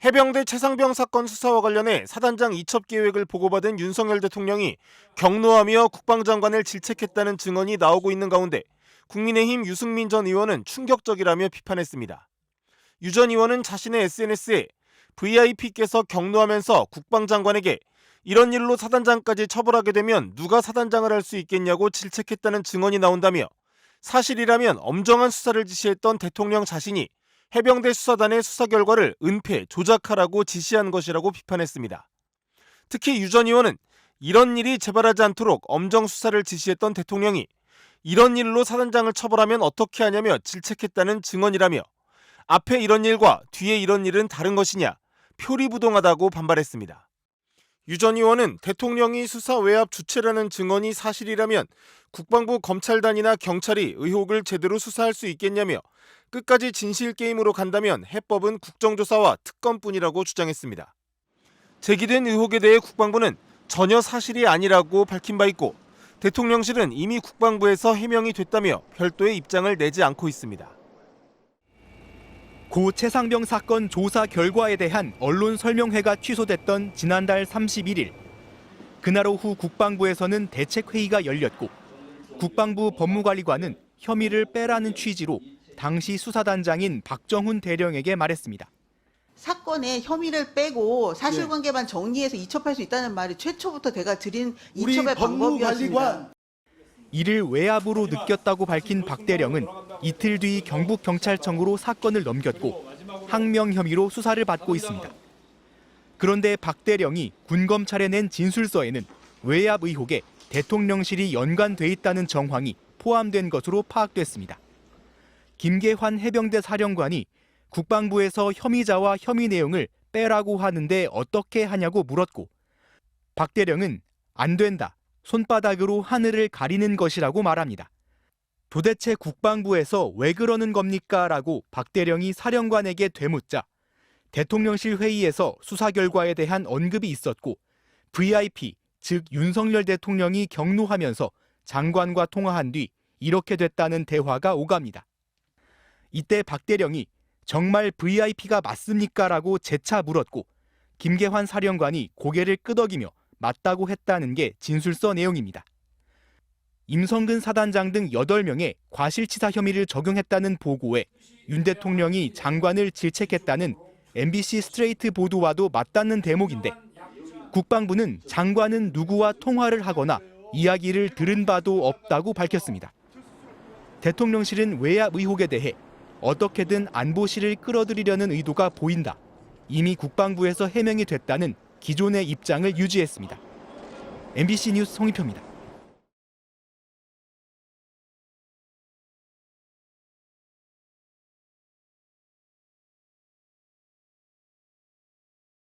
해병대 최상병 사건 수사와 관련해 사단장 이첩 계획을 보고받은 윤석열 대통령이 격노하며 국방장관을 질책했다는 증언이 나오고 있는 가운데 국민의힘 유승민 전 의원은 충격적이라며 비판했습니다. 유 전 의원은 자신의 SNS에 VIP께서 격노하면서 국방장관에게 이런 일로 사단장까지 처벌하게 되면 누가 사단장을 할 수 있겠냐고 질책했다는 증언이 나온다며 사실이라면 엄정한 수사를 지시했던 대통령 자신이 해병대 수사단의 수사 결과를 은폐, 조작하라고 지시한 것이라고 비판했습니다. 특히 유 전 의원은 이런 일이 재발하지 않도록 엄정 수사를 지시했던 대통령이 이런 일로 사단장을 처벌하면 어떻게 하냐며 질책했다는 증언이라며 앞에 이런 일과 뒤에 이런 일은 다른 것이냐, 표리부동하다고 반발했습니다. 유 전 의원은 대통령이 수사 외압 주체라는 증언이 사실이라면 국방부 검찰단이나 경찰이 의혹을 제대로 수사할 수 있겠냐며 끝까지 진실 게임으로 간다면 해법은 국정조사와 특검뿐이라고 주장했습니다. 제기된 의혹에 대해 국방부는 전혀 사실이 아니라고 밝힌 바 있고 대통령실은 이미 국방부에서 해명이 됐다며 별도의 입장을 내지 않고 있습니다. 고 최상병 사건 조사 결과에 대한 언론 설명회가 취소됐던 지난달 31일. 그날 오후 국방부에서는 대책회의가 열렸고 국방부 법무관리관은 혐의를 빼라는 취지로 당시 수사단장인 박정훈 대령에게 말했습니다. 사건의 혐의를 빼고 사실관계만 정리해서 이첩할 수 있다는 말이 최초부터 제가 드린 이첩의 방법이었습니다. 이를 외압으로 느꼈다고 밝힌 박 대령은 이틀 뒤 경북경찰청으로 사건을 넘겼고 항명 혐의로 수사를 받고 있습니다. 그런데 박 대령이 군검찰에 낸 진술서에는 외압 의혹에 대통령실이 연관돼 있다는 정황이 포함된 것으로 파악됐습니다. 김계환 해병대 사령관이 국방부에서 혐의자와 혐의 내용을 빼라고 하는데 어떻게 하냐고 물었고 박 대령은 안 된다, 손바닥으로 하늘을 가리는 것이라고 말합니다. 도대체 국방부에서 왜 그러는 겁니까? 라고 박 대령이 사령관에게 되묻자 대통령실 회의에서 수사 결과에 대한 언급이 있었고 VIP, 즉 윤석열 대통령이 격노하면서 장관과 통화한 뒤 이렇게 됐다는 대화가 오갑니다. 이때 박 대령이 정말 VIP가 맞습니까? 라고 재차 물었고 김계환 사령관이 고개를 끄덕이며 맞다고 했다는 게 진술서 내용입니다. 임성근 사단장 등 8명의 과실치사 혐의를 적용했다는 보고에 윤 대통령이 장관을 질책했다는 MBC 스트레이트 보도와도 맞닿는 대목인데 국방부는 장관은 누구와 통화를 하거나 이야기를 들은 바도 없다고 밝혔습니다. 대통령실은 외압 의혹에 대해 어떻게든 안보실을 끌어들이려는 의도가 보인다. 이미 국방부에서 해명이 됐다는 기존의 입장을 유지했습니다. MBC 뉴스 송희표입니다.